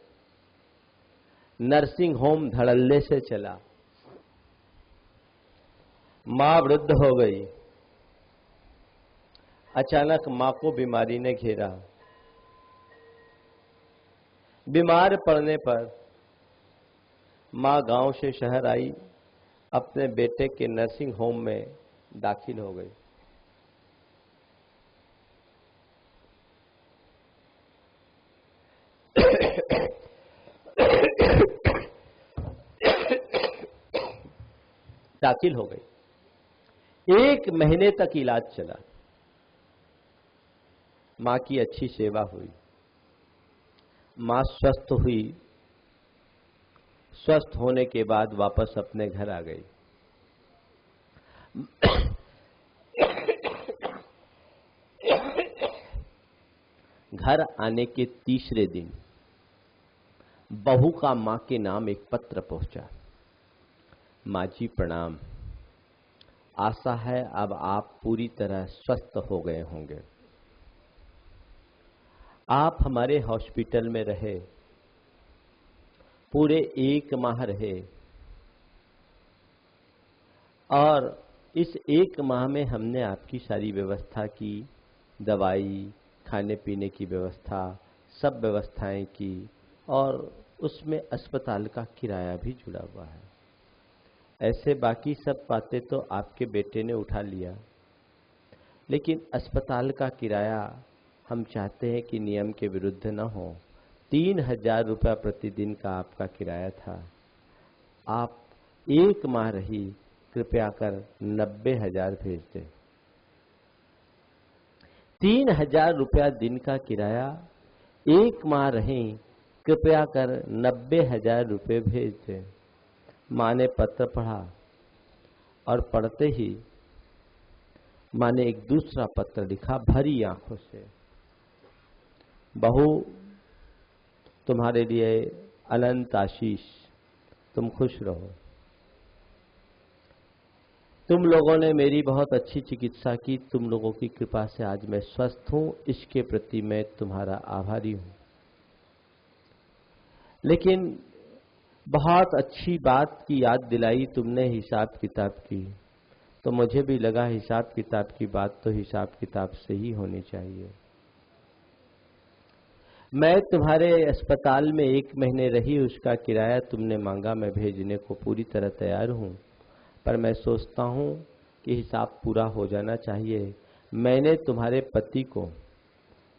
नर्सिंग होम धड़ल्ले से चला। मां वृद्ध हो गई। अचानक मां को बीमारी ने घेरा। बीमार पड़ने पर मां गांव से शहर आई, अपने बेटे के नर्सिंग होम में दाखिल हो गई। दाखिल हो गई। 1 महीने तक इलाज चला, मां की अच्छी सेवा हुई, मां स्वस्थ हुई। स्वस्थ होने के बाद वापस अपने घर आ गई। घर आने के तीसरे दिन बहू का मां के नाम एक पत्र पहुंचा। मां जी प्रणाम, आशा है अब आप पूरी तरह स्वस्थ हो गए होंगे। आप हमारे हॉस्पिटल में रहे, पूरे 1 माह रहे, और इस 1 माह में हमने आपकी सारी व्यवस्था की, दवाई, खाने पीने की व्यवस्था, सब व्यवस्थाएं की, और उसमें अस्पताल का किराया भी जुड़ा हुआ है। ऐसे बाकी सब बातें तो आपके बेटे ने उठा लिया, लेकिन अस्पताल का किराया हम चाहते हैं कि नियम के विरुद्ध न हो। 3000 रुपया प्रतिदिन का आपका किराया था। आप 1 माह रही, कृपया कर 90,000 भेज दें। 3000 रुपया दिन का किराया, 1 माह रहें, कृपया कर 90,000 रुपये भेज दें। मां ने पत्र पढ़ा और पढ़ते ही मां ने एक दूसरा पत्र लिखा भरी आंखों से। बहू, तुम्हारे लिए अनंत आशीष, तुम खुश रहो। तुम लोगों ने मेरी बहुत अच्छी चिकित्सा की, तुम लोगों की कृपा से आज मैं स्वस्थ हूं, इसके प्रति मैं तुम्हारा आभारी हूं। लेकिन बहुत अच्छी बात की याद दिलाई तुमने, हिसाब किताब की, तो मुझे भी लगा हिसाब किताब की बात तो हिसाब किताब से ही होनी चाहिए। मैं तुम्हारे अस्पताल में 1 महीने रही, उसका किराया तुमने मांगा, मैं भेजने को पूरी तरह तैयार हूं, पर मैं सोचता हूं कि हिसाब पूरा हो जाना चाहिए। मैंने तुम्हारे पति को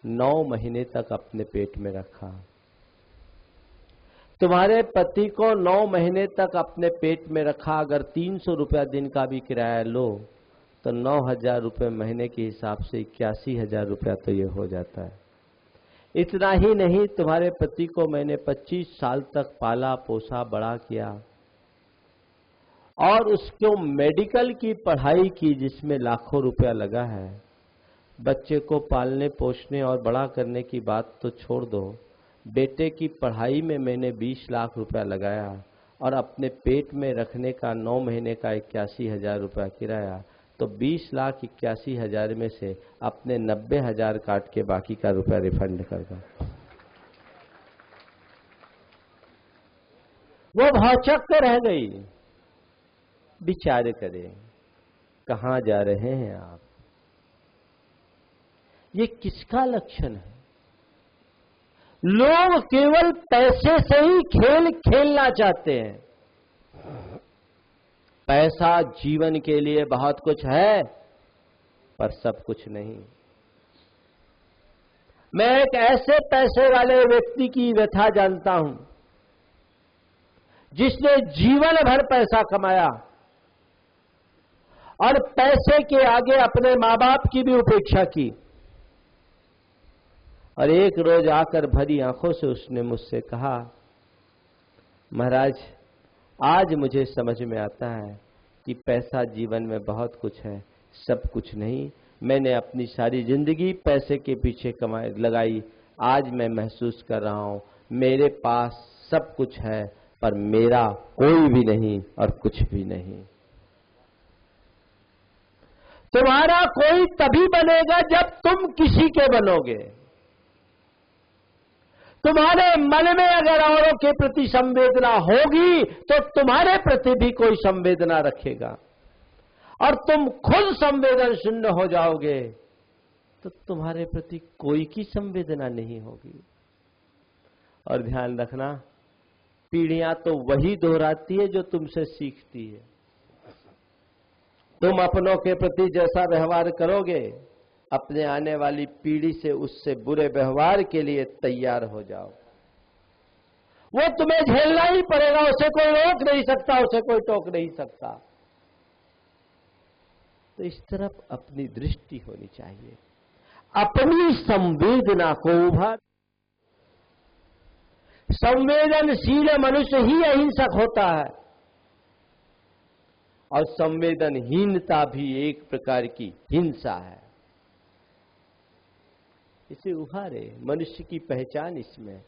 9 महीने तक अपने पेट में रखा। तुम्हारे पति को 9 महीने तक अपने पेट में रखा। अगर 300 रुपया दिन का भी किराया लो तो 9,000 रुपये महीने के हिसाब से 81,000 रुपया तो ये हो जाता है। इतना ही नहीं, तुम्हारे पति को मैंने 25 साल तक पाला पोसा बड़ा किया, और उसको मेडिकल की पढ़ाई की जिसमें लाखों रुपया लगा है। बच्चे को पालने पोषने और बड़ा करने की बात तो छोड़ दो, बेटे की पढ़ाई में मैंने 20 लाख रुपया लगाया, और अपने पेट में रखने का 9 महीने का 81,000 रुपया किराया, तो 20,81,000 में से अपने 90,000 काट के बाकी का रुपया रिफंड कर दो। वो भौचक कर रह गई। विचार करें, कहां जा रहे हैं आप? ये किसका लक्षण है? लोग केवल पैसे से ही खेल खेलना चाहते हैं। पैसा जीवन के लिए बहुत कुछ है, पर सब कुछ नहीं। मैं एक ऐसे पैसे वाले व्यक्ति की व्यथा जानता हूं जिसने जीवन भर पैसा कमाया और पैसे के आगे अपने मां बाप की भी उपेक्षा की, और एक रोज आकर भरी आंखों से उसने मुझसे कहा, महाराज, आज मुझे समझ में आता है कि पैसा जीवन में बहुत कुछ है, सब कुछ नहीं। मैंने अपनी सारी जिंदगी पैसे के पीछे लगाई। आज मैं महसूस कर रहा हूं मेरे पास सब कुछ है, पर मेरा कोई भी नहीं और कुछ भी नहीं। तुम्हारा कोई तभी बनेगा जब तुम किसी के बनोगे। तुम्हारे मन में अगर औरों के प्रति संवेदना होगी तो तुम्हारे प्रति भी कोई संवेदना रखेगा, और तुम खुद संवेदन शून्य हो जाओगे तो तुम्हारे प्रति कोई की संवेदना नहीं होगी। और ध्यान रखना, पीढ़ियां तो वही दोहराती है जो तुमसे सीखती है। तुम अपनों के प्रति जैसा व्यवहार करोगे, अपने आने वाली पीढ़ी से उससे बुरे व्यवहार के लिए तैयार हो जाओ। वो तुम्हें झेलना ही पड़ेगा, उसे कोई रोक नहीं सकता, उसे कोई टोक नहीं सकता। तो इस तरफ अपनी दृष्टि होनी चाहिए, अपनी संवेदना को उभार। संवेदनशील मनुष्य ही अहिंसक होता है, और संवेदनहीनता भी एक प्रकार की हिंसा है। इसे उभारे, मनुष्य की पहचान इसमें।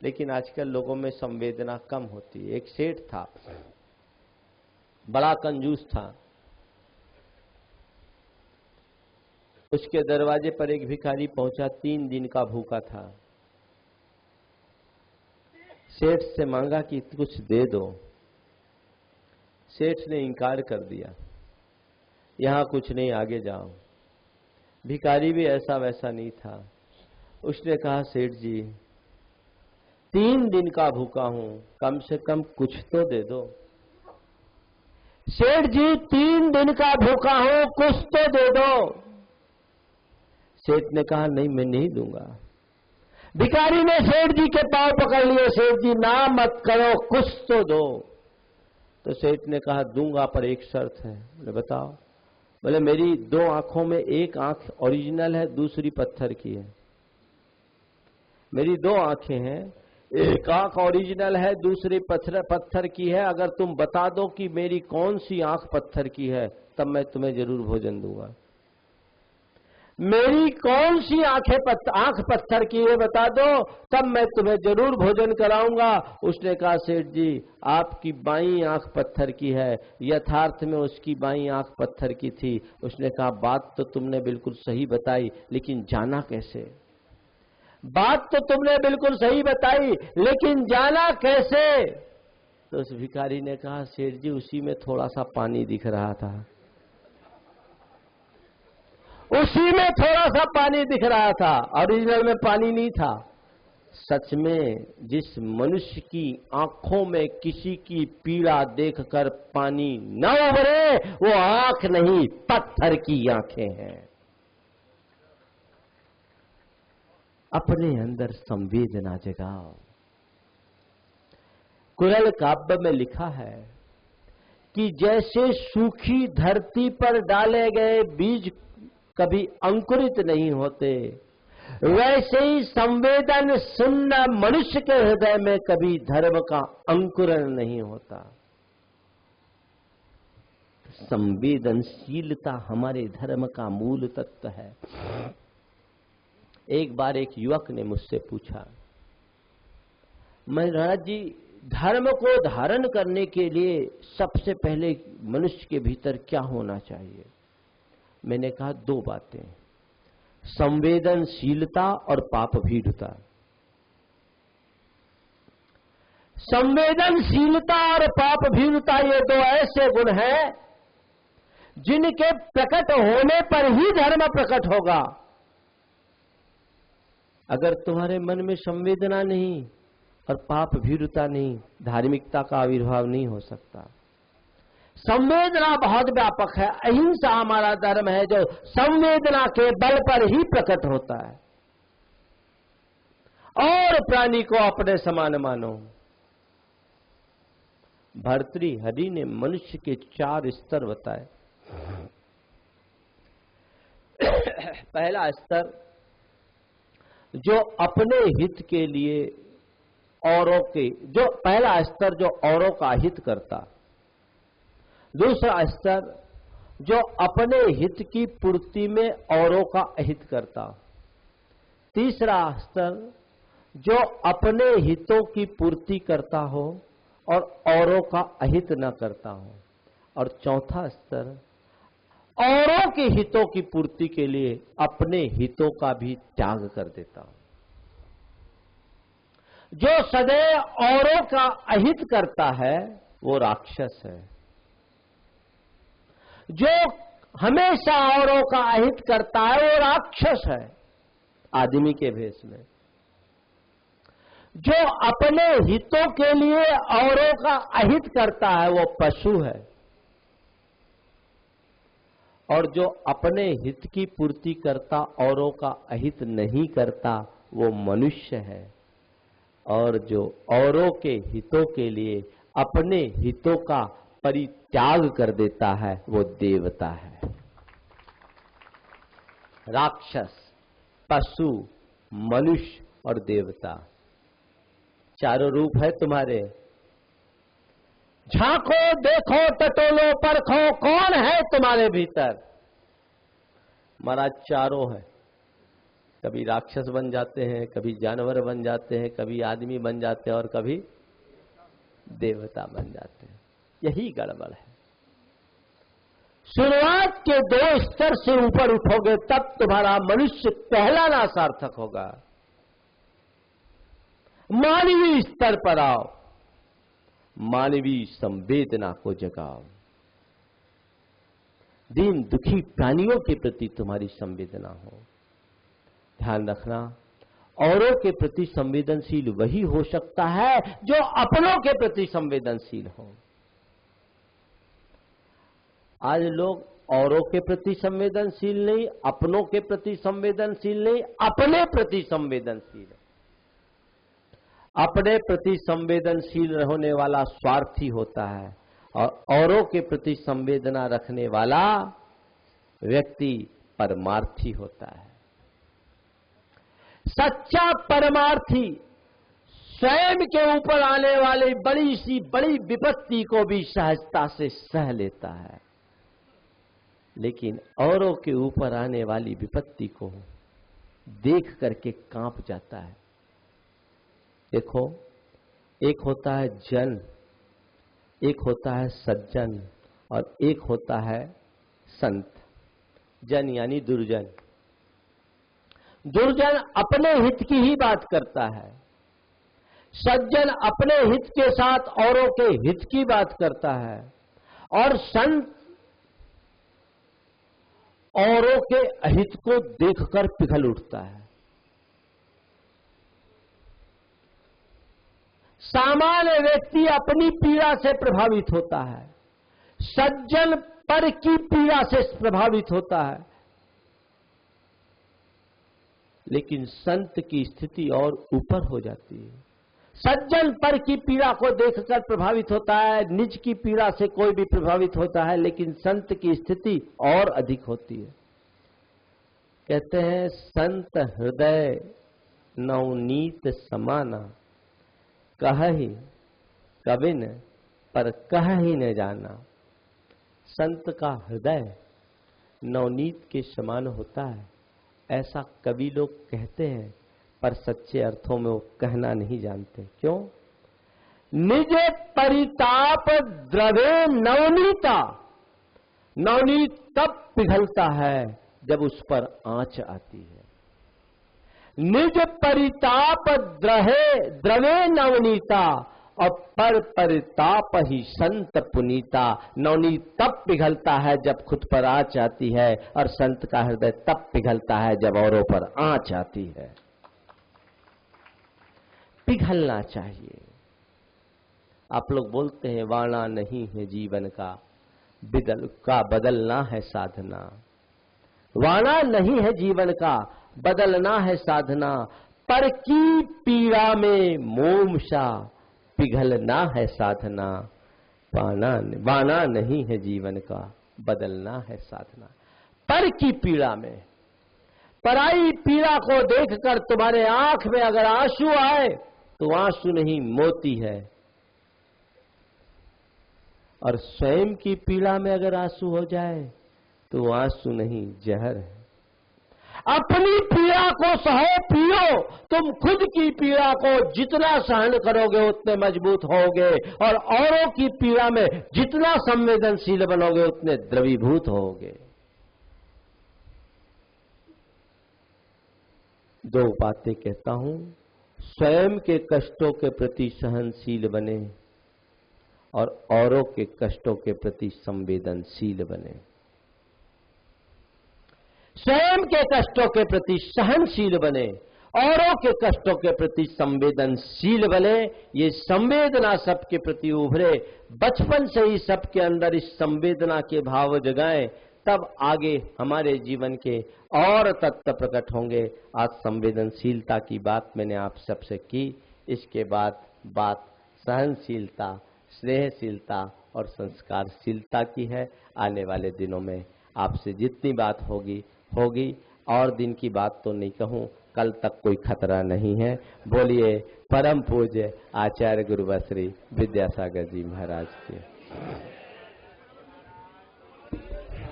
लेकिन आजकल लोगों में संवेदना कम होती है। एक सेठ था, बड़ा कंजूस था। उसके दरवाजे पर एक भिखारी पहुंचा, 3 दिन का भूखा था। सेठ से मांगा कि कुछ दे दो। सेठ ने इनकार कर दिया, यहां कुछ नहीं, आगे जाओ। भिखारी भी ऐसा वैसा नहीं था। उसने कहा, सेठ जी 3 दिन का भूखा हूं, कम से कम कुछ तो दे दो। सेठ जी 3 दिन का भूखा हूं, कुछ तो दे दो। सेठ ने कहा, नहीं मैं नहीं दूंगा। भिखारी ने सेठ जी के पांव पकड़ लिए, सेठ जी ना मत करो, कुछ तो दो। तो सेठ ने कहा, दूंगा पर एक शर्त है। बोले बताओ। बोले मेरी 2 आंखों में एक आंख ओरिजिनल है, दूसरी पत्थर की है। मेरी 2 आंखें हैं, एक आंख ओरिजिनल है, दूसरी पत्थर की है। अगर तुम बता दो कि मेरी कौन सी आंख पत्थर की है, तब मैं तुम्हें जरूर भोजन दूंगा। मेरी कौन सी आंख पत्थर की है बता दो, तब मैं तुम्हें जरूर भोजन कराऊंगा। उसने कहा, सेठ जी आपकी बाईं आंख पत्थर की है। यथार्थ में उसकी बाईं आंख पत्थर की थी। उसने कहा, बात तो तुमने बिल्कुल सही बताई, लेकिन जाना कैसे? बात तो तुमने बिल्कुल सही बताई, लेकिन जाना कैसे? तो उस भिखारी ने कहा, सेठ जी उसी में थोड़ा सा पानी दिख रहा था, उसी में थोड़ा सा पानी दिख रहा था, ओरिजिनल में पानी नहीं था। सच में जिस मनुष्य की आंखों में किसी की पीड़ा देखकर पानी न उभरे, वो आंख नहीं, पत्थर की आंखें हैं। अपने अंदर संवेदना जगाओ। कुरल काव्य में लिखा है कि जैसे सूखी धरती पर डाले गए बीज कभी अंकुरित नहीं होते, वैसे ही संवेदन शून्य मनुष्य के हृदय में कभी धर्म का अंकुरण नहीं होता। संवेदनशीलता हमारे धर्म का मूल तत्व है। एक बार एक युवक ने मुझसे पूछा, महाराज जी धर्म को धारण करने के लिए सबसे पहले मनुष्य के भीतर क्या होना चाहिए? मैंने कहा 2 बातें, संवेदनशीलता और पाप भीरुता। संवेदनशीलता और पाप भीरुता ये 2 ऐसे गुण हैं जिनके प्रकट होने पर ही धर्म प्रकट होगा। अगर तुम्हारे मन में संवेदना नहीं और पाप भीरुता नहीं, धार्मिकता का आविर्भाव नहीं हो सकता। संवेदना बहुत व्यापक है। अहिंसा हमारा धर्म है जो संवेदना के बल पर ही प्रकट होता है। और प्राणी को अपने समान मानो। भर्तृहरि ने मनुष्य के 4 स्तर बताए। पहला स्तर जो अपने हित के लिए औरों के, जो पहला स्तर जो औरों का हित करता। दूसरा स्तर जो अपने हित की पूर्ति में औरों का अहित करता। तीसरा स्तर जो अपने हितों की पूर्ति करता हो और औरों का अहित न करता हो। और चौथा स्तर औरों के हितों की पूर्ति के लिए अपने हितों का भी त्याग कर देता हो। जो सदैव औरों का अहित करता है वो राक्षस है। जो हमेशा औरों का अहित करता है वो राक्षस है आदमी के भेष में। जो अपने हितों के लिए औरों का अहित करता है वो पशु है। और जो अपने हित की पूर्ति करता औरों का अहित नहीं करता वो मनुष्य है। और जो औरों के हितों के लिए अपने हितों का परित्याग कर देता है वो देवता है। राक्षस, पशु, मनुष्य और देवता, चारों रूप है तुम्हारे। झांको, देखो, टटोलो, परखो, कौन है तुम्हारे भीतर। महाराज चारों है। कभी राक्षस बन जाते हैं, कभी जानवर बन जाते हैं, कभी आदमी बन जाते हैं और कभी देवता बन जाते हैं। यही गड़बड़ है। शुरुआत के 2 स्तर से ऊपर उठोगे तब तुम्हारा मनुष्य कहलाना सार्थक होगा। मानवीय स्तर पर आओ, मानवीय संवेदना को जगाओ। दीन दुखी प्राणियों के प्रति तुम्हारी संवेदना हो। ध्यान रखना, औरों के प्रति संवेदनशील वही हो सकता है जो अपनों के प्रति संवेदनशील हो। आज लोग औरों के प्रति संवेदनशील नहीं, अपनों के प्रति संवेदनशील नहीं, अपने प्रति संवेदनशील है। अपने प्रति संवेदनशील होने वाला स्वार्थी होता है और औरों के प्रति संवेदना रखने वाला व्यक्ति परमार्थी होता है। सच्चा परमार्थी स्वयं के ऊपर आने वाली बड़ी सी बड़ी विपत्ति को भी सहजता से सह लेता है, लेकिन औरों के ऊपर आने वाली विपत्ति को देख करके कांप जाता है। देखो, एक होता है जन, एक होता है सज्जन और एक होता है संत। जन यानी दुर्जन। दुर्जन अपने हित की ही बात करता है, सज्जन अपने हित के साथ औरों के हित की बात करता है और संत औरों के अहित को देखकर पिघल उठता है। सामान्य व्यक्ति अपनी पीड़ा से प्रभावित होता है, सज्जन पर की पीड़ा से प्रभावित होता है, लेकिन संत की स्थिति और ऊपर हो जाती है। सज्जन पर की पीड़ा को देखकर प्रभावित होता है, निज की पीड़ा से कोई भी प्रभावित होता है, लेकिन संत की स्थिति और अधिक होती है। कहते हैं संत हृदय नवनीत समाना, कहहि कबिन पर कह ही न जाना। संत का हृदय नवनीत के समान होता है, ऐसा कवि लोग कहते हैं, पर सच्चे अर्थों में वो कहना नहीं जानते। क्यों? निज परिताप द्रवे नवनीता। नवनीत तब पिघलता है जब उस पर आंच आती है। निज परिताप द्रवे नवनीता और पर परिताप ही संत पुनीता। नवनीत तब पिघलता है जब खुद पर आंच आती है और संत का हृदय तब पिघलता है जब औरों पर आंच आती है। पिघलना चाहिए। आप लोग बोलते हैं वाणा नहीं है जीवन का बदलना है साधना। वाणा नहीं है जीवन का, बदलना है साधना। पर की पीड़ा में मोमशा पिघलना है साधना। वाणा नहीं है जीवन का, बदलना है साधना। पर की पीड़ा में, पराई पीड़ा को देखकर तुम्हारे आंख में अगर आंसू आए तो आंसू नहीं मोती है, और स्वयं की पीड़ा में अगर आंसू हो जाए तो आंसू नहीं जहर है। अपनी पीड़ा को सहो पियो। तुम खुद की पीड़ा को जितना सहन करोगे उतने मजबूत होगे, और औरों की पीड़ा में जितना संवेदनशील बनोगे उतने द्रवीभूत होगे। दो बातें कहता हूं। स्वयं के कष्टों के प्रति सहनशील बने और औरों के कष्टों के प्रति संवेदनशील बने। स्वयं के कष्टों के प्रति सहनशील बने, औरों के कष्टों के प्रति संवेदनशील बने। ये संवेदना सबके प्रति उभरे, बचपन से ही सबके अंदर इस संवेदना के भाव जगाएं, तब आगे हमारे जीवन के और तत्व प्रकट होंगे। आज संवेदनशीलता की बात मैंने आप सबसे की, इसके बाद बात सहनशीलता, स्नेहशीलता और संस्कारशीलता की है। आने वाले दिनों में आपसे जितनी बात होगी और दिन की बात तो नहीं कहूं, कल तक कोई खतरा नहीं है। बोलिए परम पूज्य आचार्य गुरुवर श्री विद्यासागर जी महाराज के।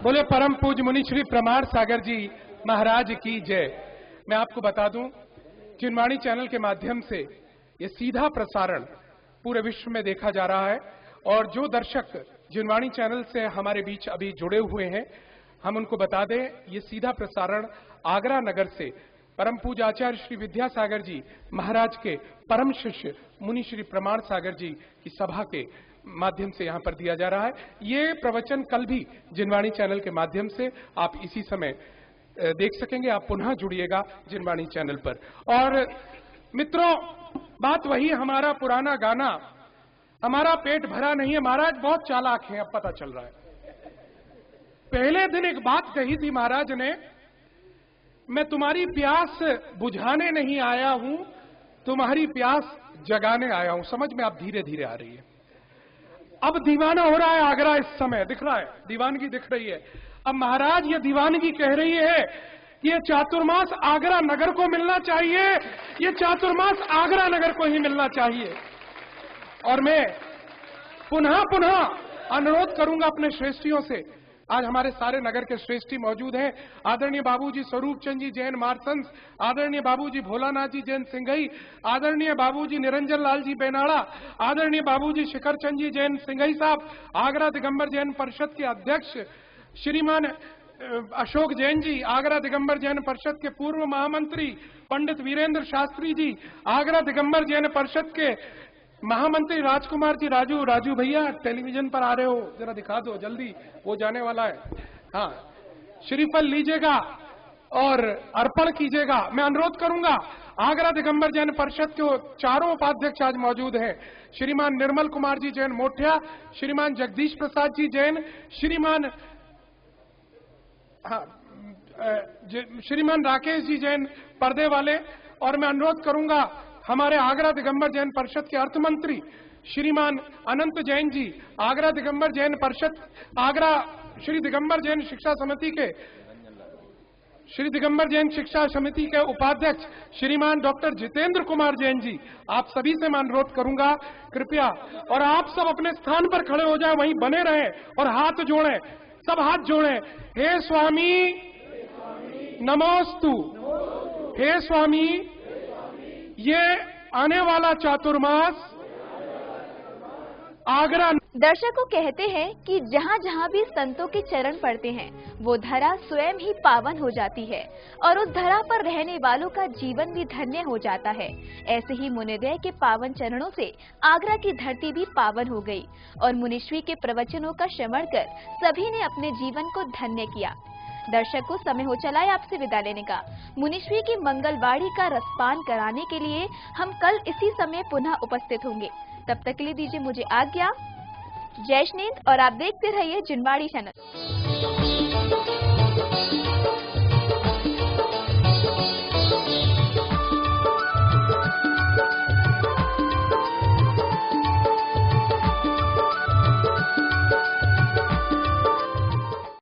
बोले परम पूज्य मुनि श्री प्रमाण सागर जी महाराज की जय। मैं आपको बता दूं, जिनवाणी चैनल के माध्यम से ये सीधा प्रसारण पूरे विश्व में देखा जा रहा है और जो दर्शक जिनवाणी चैनल से हमारे बीच अभी जुड़े हुए हैं, हम उनको बता दें, ये सीधा प्रसारण आगरा नगर से परम पूज्य आचार्य श्री विद्यासागर जी महाराज के परम शिष्य मुनि श्री प्रमाण सागर जी की सभा के माध्यम से यहाँ पर दिया जा रहा है। ये प्रवचन कल भी जिनवाणी चैनल के माध्यम से आप इसी समय देख सकेंगे। आप पुनः जुड़िएगा जिनवाणी चैनल पर। और मित्रों, बात वही हमारा पुराना गाना, हमारा पेट भरा नहीं है। महाराज बहुत चालाक हैं, अब पता चल रहा है। पहले दिन एक बात कही थी महाराज ने, मैं तुम्हारी प्यास बुझाने नहीं आया हूं, तुम्हारी प्यास जगाने आया हूं। समझ में आप धीरे धीरे आ रही है। अब दीवाना हो रहा है आगरा, इस समय दिख रहा है, दीवानगी दिख रही है। अब महाराज ये दीवानगी कह रही है कि ये चातुर्मास आगरा नगर को मिलना चाहिए, ये चातुर्मास आगरा नगर को ही मिलना चाहिए। और मैं पुनः पुनः अनुरोध करूंगा अपने श्रेष्ठियों से। आज हमारे सारे नगर के श्रेष्ठी मौजूद हैं। आदरणीय बाबूजी स्वरूप चंद जी जैन मारसंस, आदरणीय बाबूजी भोलानाथ जी जैन सिंघई, आदरणीय बाबूजी निरंजन लाल जी बेनाड़ा, आदरणीय बाबूजी शिखर चंद जी जैन सिंघई साहब, आगरा दिगंबर जैन परिषद के अध्यक्ष श्रीमान अशोक जैन जी, आगरा दिगंबर जैन परिषद के पूर्व महामंत्री पंडित वीरेंद्र शास्त्री जी, आगरा दिगंबर जैन परिषद के महामंत्री राजकुमार जी राजू भैया टेलीविजन पर आ रहे हो, जरा दिखा दो जल्दी, वो जाने वाला है। हाँ, श्रीफल लीजिएगा और अर्पण कीजिएगा। मैं अनुरोध करूंगा, आगरा दिगंबर जैन परिषद के चारों उपाध्यक्ष आज मौजूद हैं। श्रीमान निर्मल कुमार जी जैन मोठिया, श्रीमान जगदीश प्रसाद जी जैन, श्रीमान राकेश जी जैन पर्दे वाले। और मैं अनुरोध करूंगा हमारे आगरा दिगंबर जैन परिषद के अर्थ मंत्री श्रीमान अनंत जैन जी, आगरा दिगंबर जैन परिषद, आगरा श्री दिगंबर जैन शिक्षा समिति के श्री दिगंबर जैन शिक्षा समिति के उपाध्यक्ष श्रीमान डॉक्टर जितेंद्र कुमार जैन जी। आप सभी से मैं अनुरोध करूंगा कृपया, और आप सब अपने स्थान पर खड़े हो जाए, वहीं बने रहें और हाथ जोड़ें, सब हाथ जोड़ें। हे स्वामी नमोस्तु, हे स्वामी, ये आने वाला चातुर्मास आगरा। दर्शकों कहते हैं कि जहाँ जहाँ भी संतों के चरण पड़ते हैं, वो धरा स्वयं ही पावन हो जाती है और उस धरा पर रहने वालों का जीवन भी धन्य हो जाता है। ऐसे ही मुनिदय के पावन चरणों से आगरा की धरती भी पावन हो गई और मुनिश्री के प्रवचनों का श्रवण कर सभी ने अपने जीवन को धन्य किया। दर्शकों, समय हो चला है आपसे विदा लेने का। मुनिश्री की मंगलवाड़ी का रसपान कराने के लिए हम कल इसी समय पुनः उपस्थित होंगे। तब तक के लिए दीजिए मुझे आज्ञा। जय श्रीनाथ और आप देखते रहिए जिनवाणी चैनल।